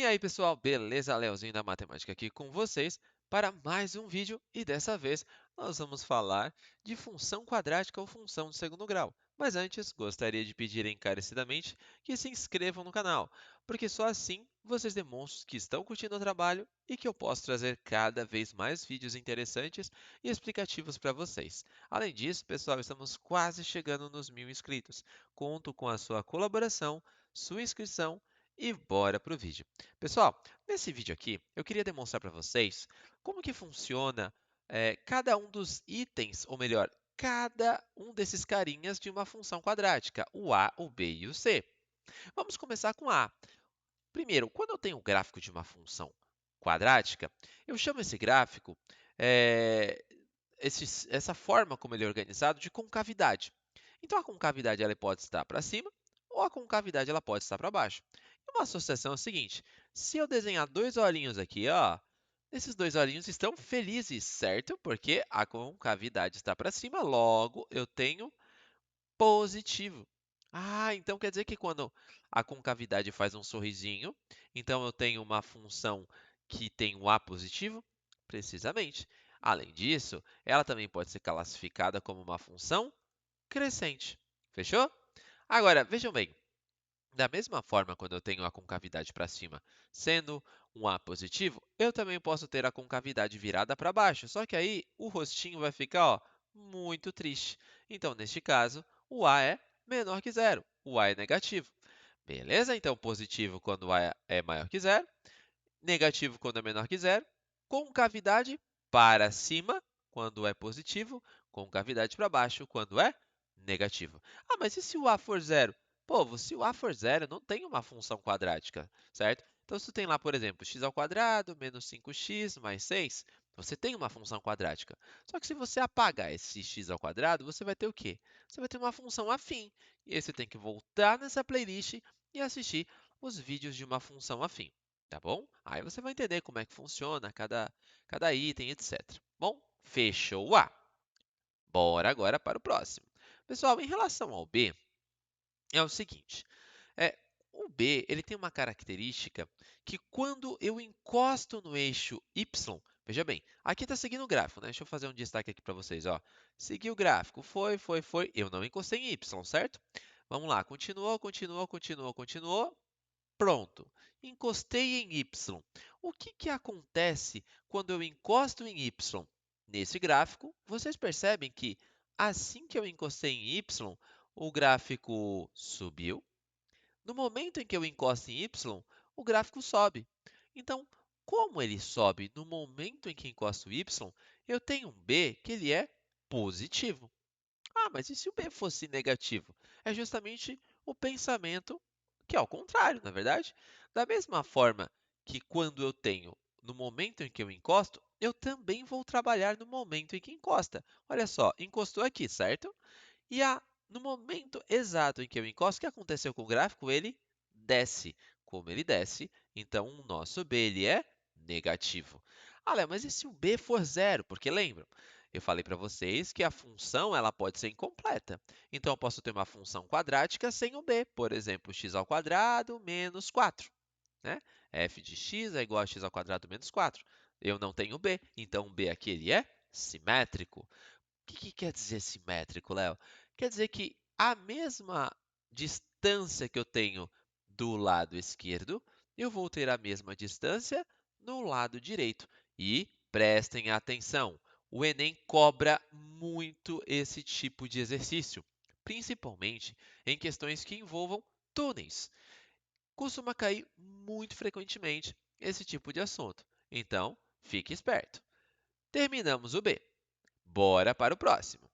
E aí, pessoal, beleza? Leozinho da Matemática aqui com vocês para mais um vídeo e dessa vez nós vamos falar de função quadrática ou função de segundo grau. Mas antes, gostaria de pedir encarecidamente que se inscrevam no canal, porque só assim vocês demonstram que estão curtindo o trabalho e que eu posso trazer cada vez mais vídeos interessantes e explicativos para vocês. Além disso, pessoal, estamos quase chegando nos 1000 inscritos. Conto com a sua colaboração, sua inscrição e bora para o vídeo. Pessoal, nesse vídeo aqui, eu queria demonstrar para vocês como que funciona cada um dos itens, ou melhor, cada um desses carinhas de uma função quadrática, o a, o b e o c. Vamos começar com a. Primeiro, quando eu tenho um gráfico de uma função quadrática, eu chamo esse gráfico, eh, essa forma como ele é organizado, de concavidade. Então, a concavidade ela pode estar para cima ou a concavidade ela pode estar para baixo. E uma associação é o seguinte: se eu desenhar dois olhinhos aqui, ó, esses dois olhinhos estão felizes, certo? Porque a concavidade está para cima, logo eu tenho positivo. Ah, então quer dizer que quando a concavidade faz um sorrisinho, então eu tenho uma função que tem um A positivo? Precisamente. Além disso, ela também pode ser classificada como uma função crescente. Fechou? Agora, vejam bem, da mesma forma, quando eu tenho a concavidade para cima sendo um A positivo, eu também posso ter a concavidade virada para baixo, só que aí o rostinho vai ficar ó, muito triste. Então, neste caso, o A é menor que zero, o A é negativo. Beleza? Então, positivo quando o A é maior que zero, negativo quando é menor que zero, concavidade para cima quando é positivo, concavidade para baixo quando é negativo. Ah, mas e se o A for zero? Povo, se o A for zero, não tem uma função quadrática, certo? Então, se tu tem lá, por exemplo, x ao quadrado menos 5x mais 6, você tem uma função quadrática. Só que se você apagar esse x ao quadrado, você vai ter o quê? Você vai ter uma função afim. E aí você tem que voltar nessa playlist e assistir os vídeos de uma função afim. Tá bom? Aí você vai entender como é que funciona cada item, etc. Bom, fechou o A. Bora agora para o próximo. Pessoal, em relação ao B, é o seguinte. É, o B ele tem uma característica que quando eu encosto no eixo Y, veja bem, aqui está seguindo o gráfico, né? Deixa eu fazer um destaque aqui para vocês. Ó. Segui o gráfico, foi. Eu não encostei em Y, certo? Vamos lá, continuou. Pronto, encostei em Y. O que acontece quando eu encosto em Y? Nesse gráfico, vocês percebem que assim que eu encostei em Y, o gráfico subiu. No momento em que eu encosto em Y, o gráfico sobe. Então, como ele sobe no momento em que encosto em Y, eu tenho um B que ele é positivo. Ah, mas e se o B fosse negativo? É justamente o pensamento que é ao contrário, na verdade. Da mesma forma que quando eu tenho no momento em que eu encosto, eu também vou trabalhar no momento em que encosta. Olha só, encostou aqui, certo? E no momento exato em que eu encosto, o que aconteceu com o gráfico? Ele desce. Como ele desce, então o nosso B ele é negativo. Ah, Léo, mas e se o B for zero? Porque lembram, eu falei para vocês que a função ela pode ser incompleta. Então, eu posso ter uma função quadrática sem o b. Por exemplo, x ao quadrado menos 4. Né? F de x é igual a x ao quadrado menos 4. Eu não tenho b, então o b aqui ele é simétrico. O que quer dizer simétrico, Léo? Quer dizer que a mesma distância que eu tenho do lado esquerdo, eu vou ter a mesma distância no lado direito. E prestem atenção, o Enem cobra muito esse tipo de exercício, principalmente em questões que envolvam túneis. Costuma cair muito frequentemente esse tipo de assunto. Então, fique esperto. Terminamos o B. Bora para o próximo.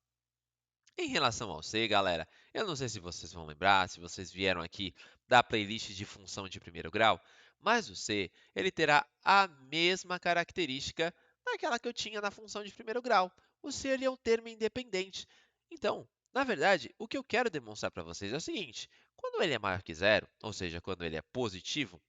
Em relação ao C, galera, eu não sei se vocês vão lembrar, se vocês vieram aqui da playlist de função de primeiro grau, mas o C ele terá a mesma característica daquela que eu tinha na função de primeiro grau. O C ele é um termo independente. Então, na verdade, o que eu quero demonstrar para vocês é o seguinte: quando ele é maior que zero, ou seja, quando ele é positivo,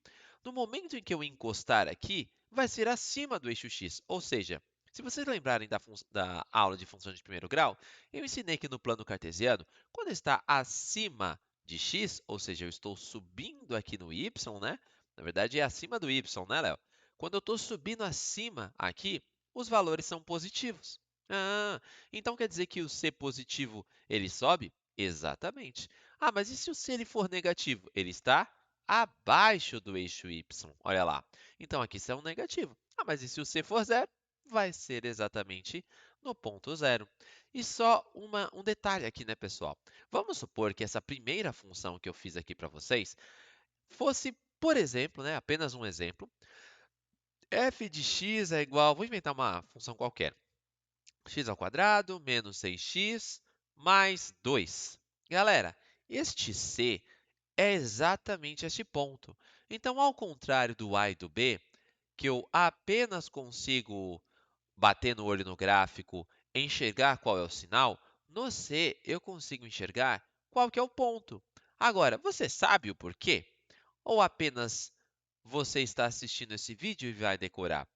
no momento em que eu encostar aqui, vai ser acima do eixo x, ou seja, se vocês lembrarem da aula de função de primeiro grau, eu ensinei que no plano cartesiano, quando está acima de x, ou seja, eu estou subindo aqui no y, né? Na verdade, é acima do y, né, Léo? Quando eu estou subindo acima aqui, os valores são positivos. Ah, então quer dizer que o c positivo ele sobe? Exatamente. Ah, mas e se o c ele for negativo? Ele está abaixo do eixo y. Olha lá. Então aqui isso é um negativo. Ah, mas e se o c for zero? Vai ser exatamente no ponto zero. E só um detalhe aqui, né, pessoal? Vamos supor que essa primeira função que eu fiz aqui para vocês fosse, por exemplo, né, apenas um exemplo, f de x é igual, vou inventar uma função qualquer, x ao quadrado menos 6x mais 2. Galera, este c é exatamente este ponto. Então, ao contrário do a e do b, que eu apenas consigo bater no olho no gráfico, enxergar qual é o sinal, no C eu consigo enxergar qual que é o ponto. Agora, você sabe o porquê? Ou apenas você está assistindo esse vídeo e vai decorar?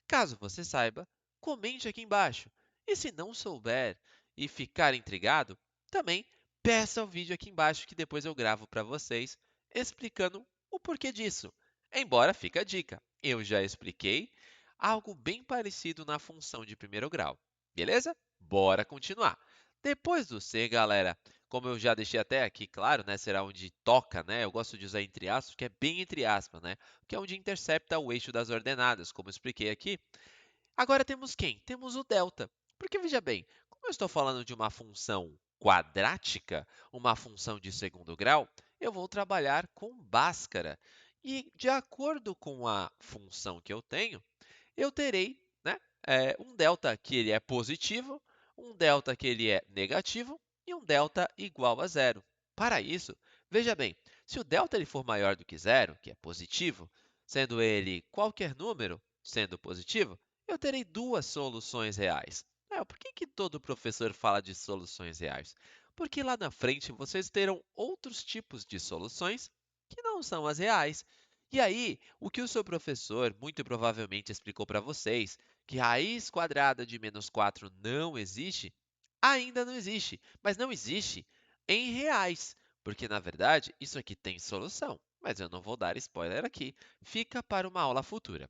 Caso você saiba, comente aqui embaixo. E se não souber e ficar intrigado, também peça o vídeo aqui embaixo que depois eu gravo para vocês explicando o porquê disso. Embora fique a dica, eu já expliquei algo bem parecido na função de primeiro grau. Beleza? Bora continuar. Depois do C, galera, como eu já deixei até aqui claro, né, será onde toca, né? Eu gosto de usar entre aspas, que é bem entre aspas, né? Que é onde intercepta o eixo das ordenadas, como eu expliquei aqui. Agora temos quem? Temos o delta. Porque veja bem, como eu estou falando de uma função quadrática, uma função de segundo grau, eu vou trabalhar com Bhaskara. E de acordo com a função que eu tenho, eu terei, né, um delta que ele é positivo, um delta que ele é negativo e um delta igual a zero. Para isso, veja bem, se o delta ele for maior do que zero, que é positivo, sendo ele qualquer número, sendo positivo, eu terei duas soluções reais. Por que todo professor fala de soluções reais? Porque lá na frente vocês terão outros tipos de soluções que não são as reais. E aí, o que o seu professor muito provavelmente explicou para vocês, que raiz quadrada de menos 4 não existe, ainda não existe, mas não existe em reais, porque na verdade isso aqui tem solução, mas eu não vou dar spoiler aqui, fica para uma aula futura.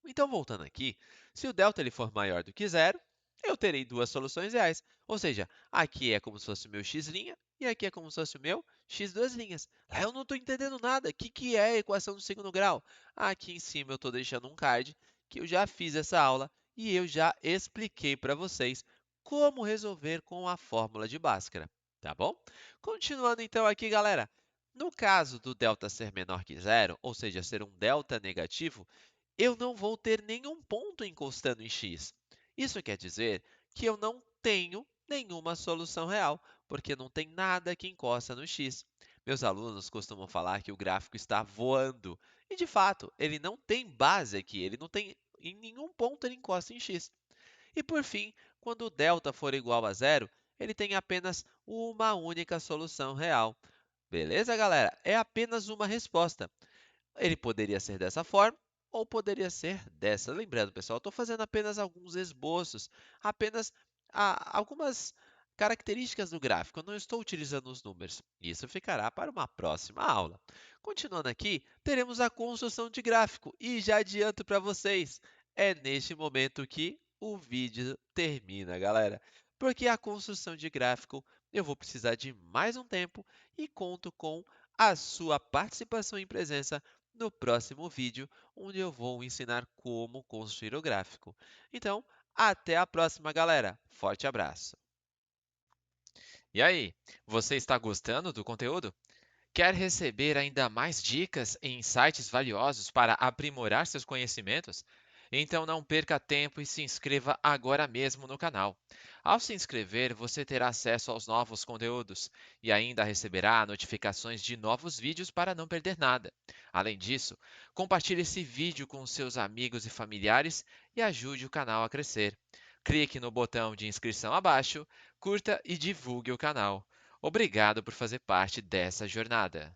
Então, voltando aqui, se o delta ele for maior do que zero, eu terei duas soluções reais. Ou seja, aqui é como se fosse o meu x' e aqui é como se fosse o meu x duas linhas. Lá eu não estou entendendo nada. O que é a equação do segundo grau? Aqui em cima eu estou deixando um card que eu já fiz essa aula e eu já expliquei para vocês como resolver com a fórmula de Bhaskara, tá bom? Continuando então aqui, galera. No caso do delta ser menor que zero, ou seja, ser um delta negativo, eu não vou ter nenhum ponto encostando em x. Isso quer dizer que eu não tenho nenhuma solução real, porque não tem nada que encosta no x. Meus alunos costumam falar que o gráfico está voando, e de fato, ele não tem base aqui, ele não tem em nenhum ponto ele encosta em x. E por fim, quando o delta for igual a zero, ele tem apenas uma única solução real. Beleza, galera? É apenas uma resposta. Ele poderia ser dessa forma ou poderia ser dessa. Lembrando, pessoal, estou fazendo apenas alguns esboços, apenas algumas características do gráfico. Eu não estou utilizando os números. Isso ficará para uma próxima aula. Continuando aqui, teremos a construção de gráfico. E já adianto para vocês, é neste momento que o vídeo termina, galera. Porque a construção de gráfico eu vou precisar de mais um tempo e conto com a sua participação em presença no próximo vídeo, onde eu vou ensinar como construir o gráfico. Então, até a próxima, galera. Forte abraço! E aí, você está gostando do conteúdo? Quer receber ainda mais dicas e insights valiosos para aprimorar seus conhecimentos? Então não perca tempo e se inscreva agora mesmo no canal. Ao se inscrever, você terá acesso aos novos conteúdos e ainda receberá notificações de novos vídeos para não perder nada. Além disso, compartilhe esse vídeo com seus amigos e familiares e ajude o canal a crescer. Clique no botão de inscrição abaixo, curta e divulgue o canal. Obrigado por fazer parte dessa jornada.